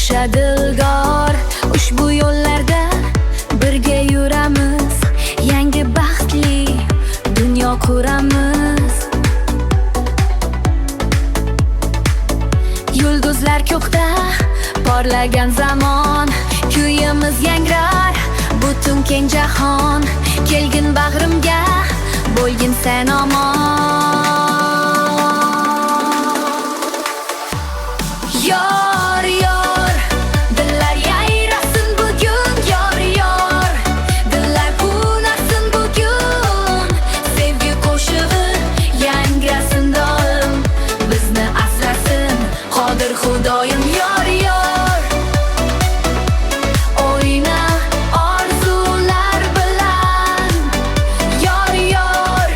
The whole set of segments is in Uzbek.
o'sha dilgor. Ushbu yo'llarda birga yuramiz, yangi baxtli dunyo quramiz. Yulduzlar ko'kda porlagan zamon, kuyimiz yangrar butun keng jahon. Kelgin bag'rimga, bo'lgin sen omon. Yor, yor, dillar yayrasin bugun. Yor, yor, dillar quvnasin bugun. Sevgi qo'shig'i yangrasin doim, bizni asrasin Qodir Xudoyim. Yor, yor, o'yna orzular bilan. Yor, yor,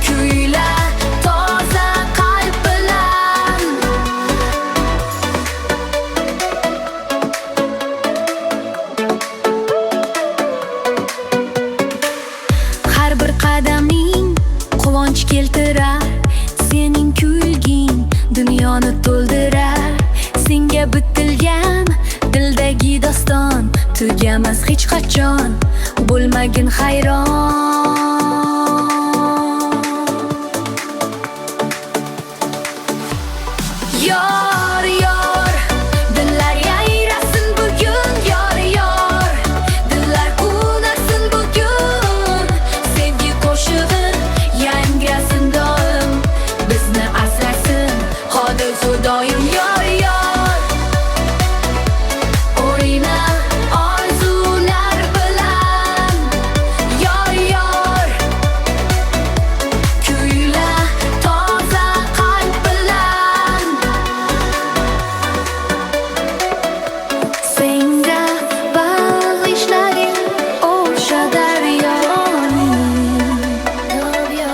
kuyla toza qalb bilan. Har bir qadaming quvonch keltirar, sening kulging dunyoni to'ldirar. Senga bitilgan dildagi doston tugamas hech qachon, bo'lmagin hayron. Yor, yor, dillar yayrasin bugun. Yor, yor, dillar quvnasin bugun. Sevgi qo'shig'i yangrasin doim, bizni asrasin Qodir Xudoyim. Yor, yor, o'yna orzular bilan. Yor, yor, kuyla toza qalb bilan. Senga bag'ishlagan o'sha daryoning daryo.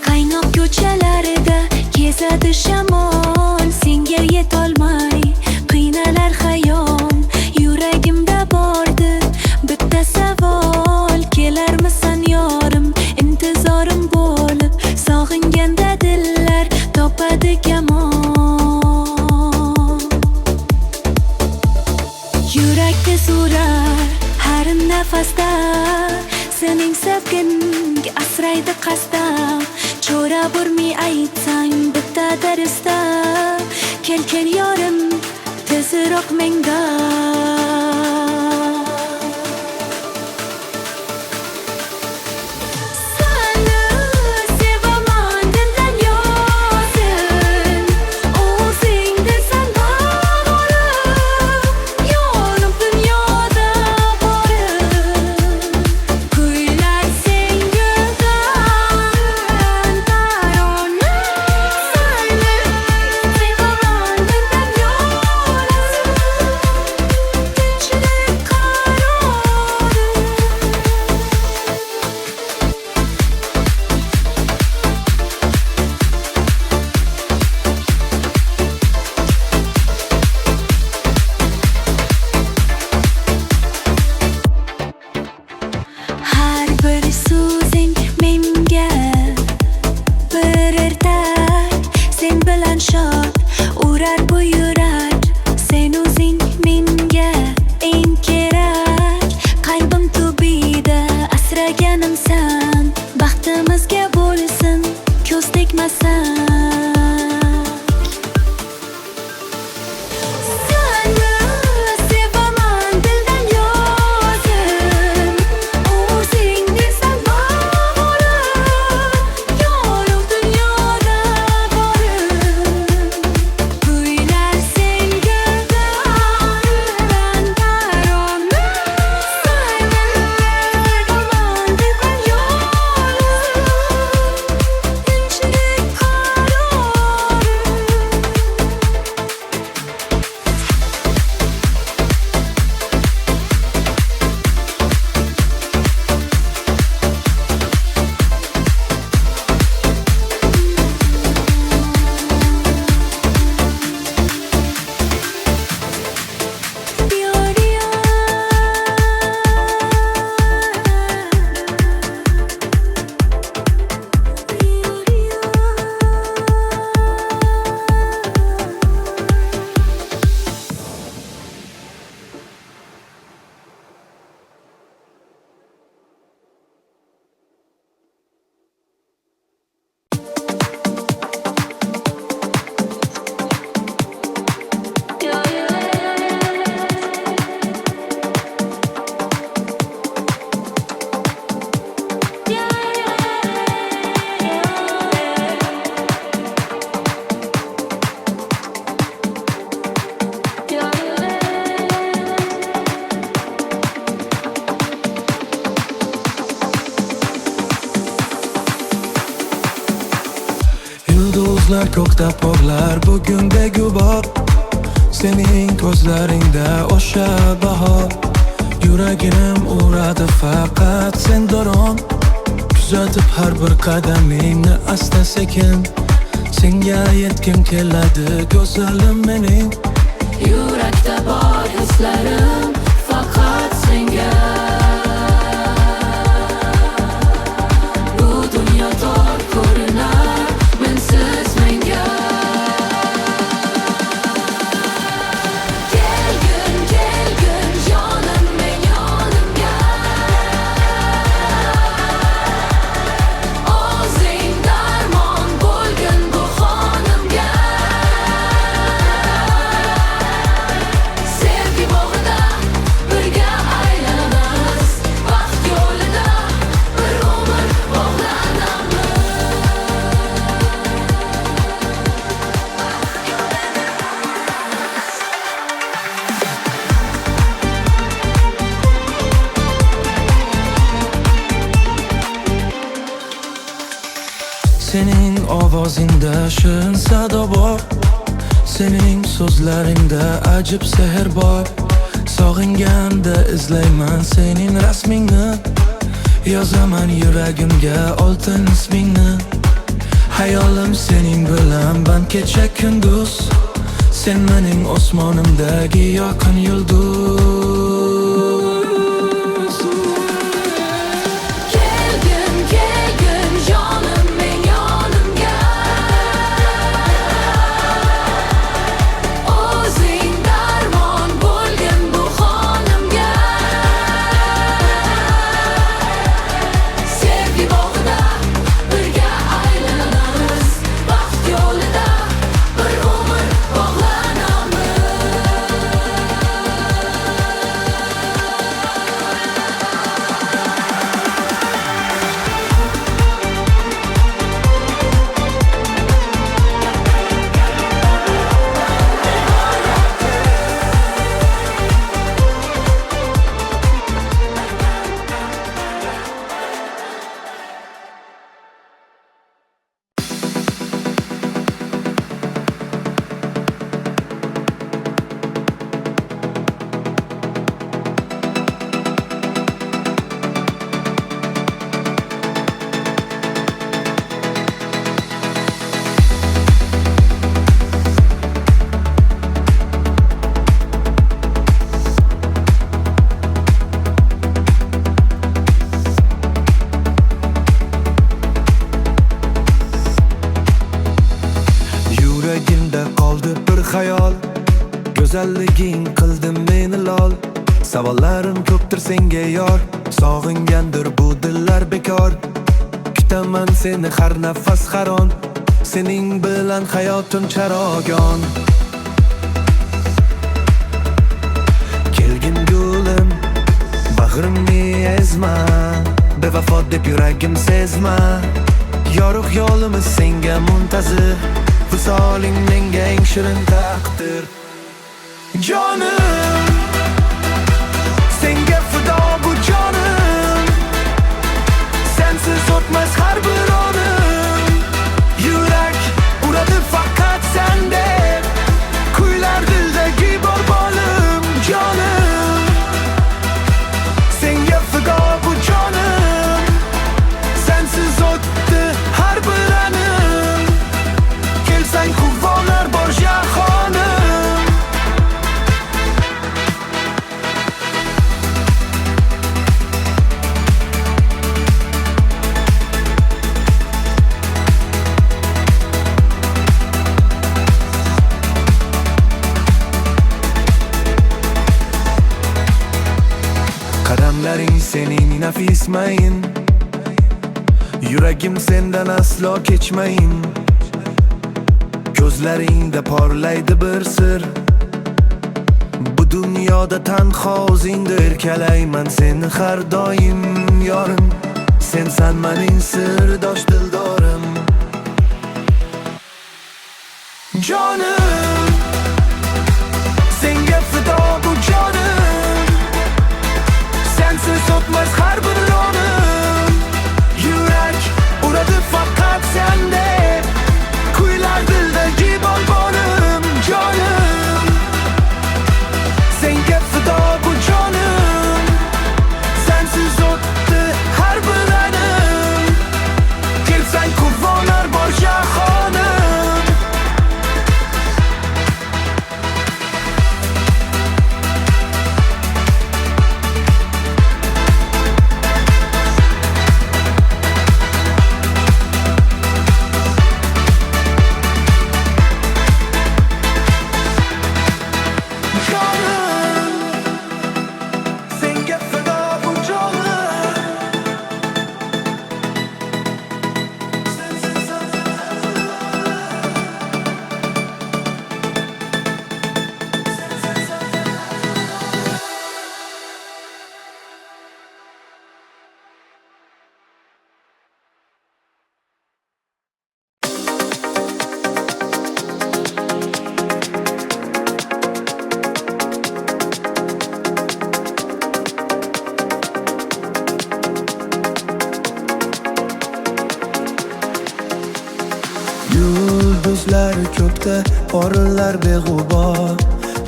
Qaynoq ko'chalarida kezadi shamol, senga yetolmay qiynalar xayol. Yuragimda bordir bitta savol, kelarmisan yorim intizorim bo'lib. Sog'inganda dillar topadi kamol. Yurakda surar har nafasda, sening sevging asraydi qasdam. Cho'ra burmay aytsang bitta darista, kel kel yorim tezroq menga. Seni sevaman dildan yozim, o'zing desan bag'rim. Yorim dunyoda borim, kuylar senga tarona. Seni sevaman dildan yozim, tinchlik qarorim. Har bir so'zing menga bir ertak, sen bilan shod urar bu yurak. Sen o'zing menga eng kerak, qalbim tubida asraganimsan. Baxtimizga bo'lsin ko'z tegmasan. Seni sevaman dildan yozim, o'zing desan bag'rim. Yorim dunyoda borim, kuylar senga darman tarona. Seni sevaman dildan yozim, Yulduzlar ko'kda porlar bugundagi bor. Sening ko'zlaringda o'sha bahor. Yuragim uradi faqat sen doron. Kuzatib har bir qadamingni asta sekin. Senga yetgim keladi go'zalim mening. Yurakda bor hislarim faqat senga. Bu dunyo tor ko'rinar mensiz menga. Kelgin kelgin jonim men yonimga. O'zing darmon bo'lgin bu xonimga. Sevgi bog'ida birga aylanamiz, baxt yo'lida bir umr bog'lanamiz. Sening ovozingda shirin sado bor. Sening so'zlaringda ajib sehr bor. Sog'inganda izlayman sening rasmingni. Yozaman yuragimga oltin ismingni. Hayolim sening bilan band kecha kunduz. Sen mening osmonimdagi yorqin yulduz. Kelgin kelgin jonim men yonimga. O'zing darmon bo'lgin bu xonimga. Sevgi bog'ida birga aylanamiz, baxt yo'lida bir umr bog'lanamiz. Yuragimda qoldi bir xayol. Go'zalliging qildi meni lol. Savollarim ko'pdir senga yor. Sog'ingandir bu dillar bekor. Kutaman seni har nafas haron. Sening bilan hayotim charogon. Kelgin gulim, bag'rimni ezma. Bevafo deb yuragim sezma. Yorug' yo'limiz senga muntazir. Visoling menga eng shirin taqdir. Jonim, senga fido bu jonim. Sensiz o'tmas har bir onim. Yurak uradi faqat sen deb. Kuylar dildagi bolbolim. Jonim, senga fido bu jonim. Sensiz o'tdi har bir anim. Kelsang quvvonar bor jahonim. Qadamlaring sening nafis mayin. Yuragim sendan aslo kechmayin. Ko'zlaringda porlaydi bir sir. Bu dunyoda tanho o'zingda erkalayman seni har doim yorim. Sensan mening sirdosh dildorim. Jonim, senga fido bu jonim. Sensiz o'tmas har bir onim. Yurak uradi faqat sen deb. so'zlari ko'kda porlar beg'ubor.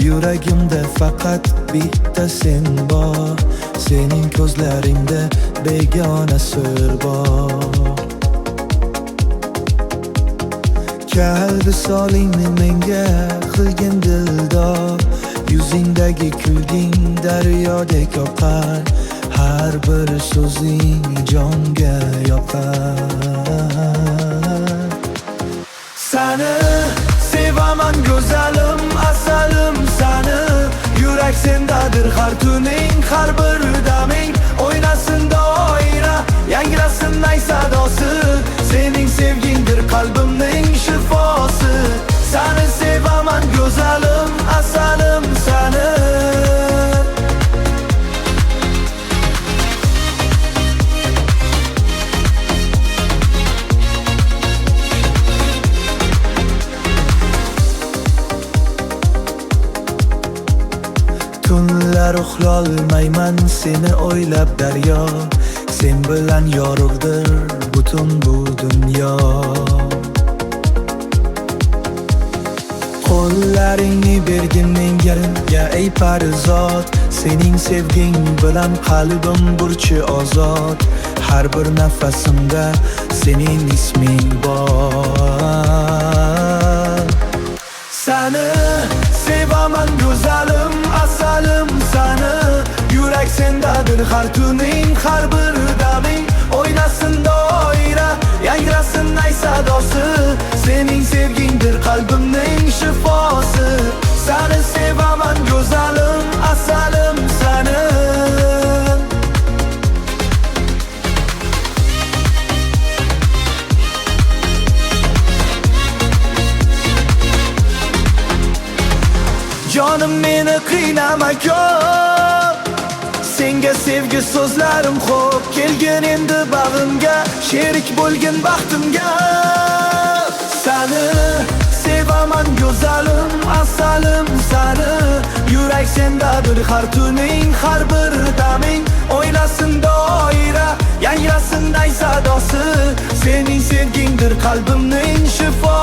Yuragimda faqat bitta sen bor. Sening ko'zlaringda begona sir bor. Kalbi solingni menga qilgin dildor. Yuzingdagi kulging daryodek oqar. Har bir so'zing jonga yoqar. Seni sevaman go'zalim, asalim seni. Yurak sendadir har tuning, har bir daming. O'ynasin doira, yangrasin ay sadosi. Sening sevgingdir qalbimning shifosi. Seni sevaman go'zalim, asalim seni. Tunlar uxlolmayman seni o'ylab daryo. Sen bilan yorug'dir butun bu dunyo. Qo'llaringni bergin menga ey parizod. Sening sevging bilan qalbim burchi ozod. Har bir nafasimda sening isming bor. Seni sevaman go'zalim, asalim seni. Yurak sendadir har tuning, har bir daming. O'ynasin doira, yangrasin ay sadosi. Sening sevgingdir qalbimning shifosi. Seni sevaman go'zalim, asalim seni. Jonim meni qiynama ko'p. Senga sevgi so'zlarim xo'p. Kelgin endi bag'imga, sherik bo'lgin baxtimga. Seni sevaman go'zalim, asalim seni. Yurak sendadir har tuning, har bir daming. O'ynasin doira, yangrasin ay sadosi. Sening sevgingdir qalbimning shifosi.